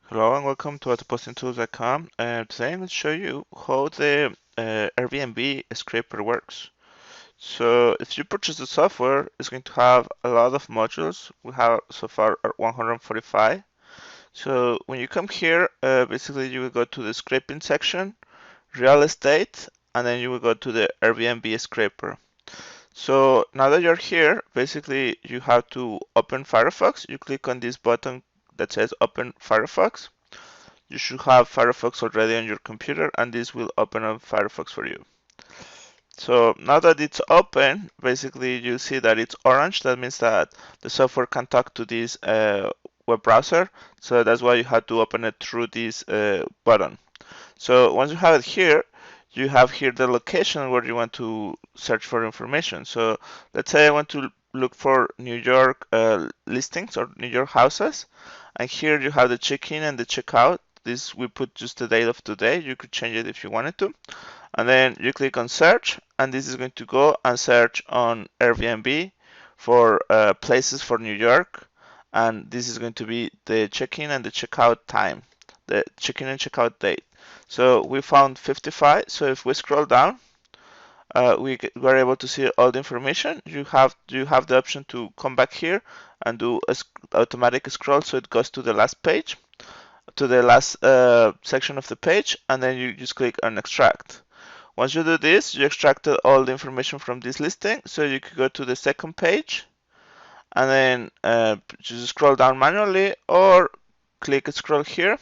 Hello and welcome to autopostingtools.com. Today I'm going to show you how the Airbnb scraper works. So if you purchase the software, it's going to have a lot of modules. We have so far 145. So when you come here, basically you will go to the scraping section, real estate, and then you will go to the Airbnb scraper. So now that you're here, basically you have to open Firefox. You click on this button that says Open Firefox. You should have Firefox already on your computer, and this will open up Firefox for you. So now that it's open, basically you see that it's orange. That means that the software can talk to this web browser. So that's why you have to open it through this button. So once you have it here, you have here the location where you want to search for information. So let's say I want to look for New York listings or New York houses. And here you have the check-in and the check-out. This we put just the date of today. You could change it if you wanted to. And then you click on search, and this is going to go and search on Airbnb for places for New York. And this is going to be the check-in and the check-out time, the check-in and check-out date. So we found 55. So if we scroll down, we're able to see all the information. You have the option to come back here and do a automatic scroll, so it goes to the last page, to the last section of the page, and then you just click on extract. Once you do this, you extracted all the information from this listing, so you could go to the second page and then just scroll down manually, or click scroll here,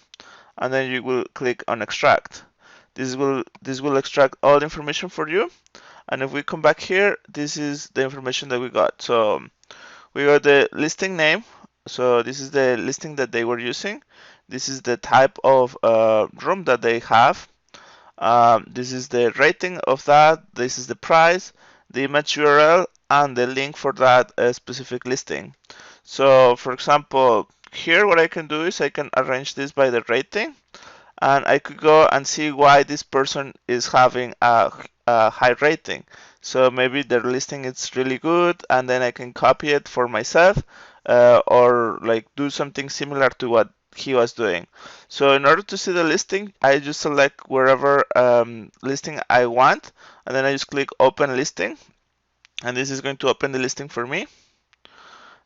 and then you will click on extract. This will extract all the information for you. And if we come back here, this is the information that we got. So we got the listing name. So this is the listing that they were using. This is the type of room that they have. This is the rating of that. This is the price, the image URL, and the link for that specific listing. So for example, here what I can do is I can arrange this by the rating, and I could go and see why this person is having a high rating. So maybe their listing is really good, and then I can copy it for myself, or like do something similar to what he was doing. So in order to see the listing, I just select wherever listing I want, and then I just click open listing, and this is going to open the listing for me.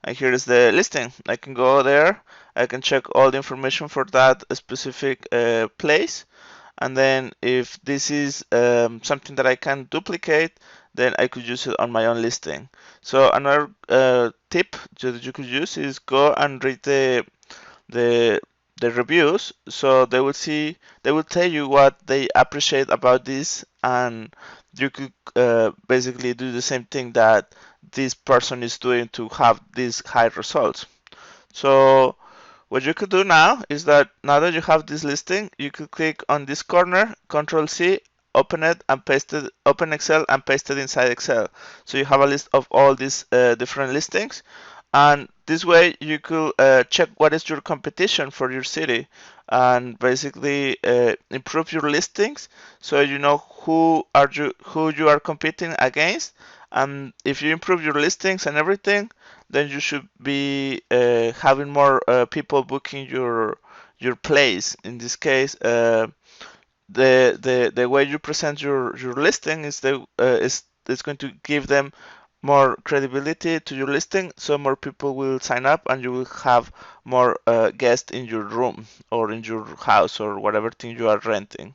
And here is the listing. I can go there, I can check all the information for that specific place, and then if this is something that I can duplicate, then I could use it on my own listing. So another tip that you could use is go and read the reviews. So they will tell you what they appreciate about this, and you could basically do the same thing that this person is doing to have these high results. So what you could do now is that now that you have this listing, you could click on this corner, Control C, open it and paste it, open Excel and paste it inside Excel. So you have a list of all these different listings, and this way you could check what is your competition for your city, and basically improve your listings, so you know who you are competing against. And if you improve your listings and everything, then you should be having more people booking your place. In this case, the way you present your listing is going to give them more credibility to your listing, so more people will sign up, and you will have more guests in your room or in your house or whatever thing you are renting.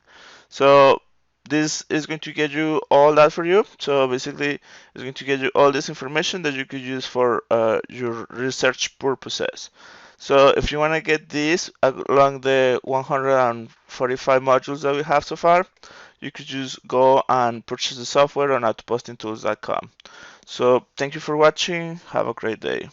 So this is going to get you all that for you. So basically, it's going to get you all this information that you could use for your research purposes. So if you want to get this along the 145 modules that we have so far, you could just go and purchase the software on autopostingtools.com. So thank you for watching. Have a great day.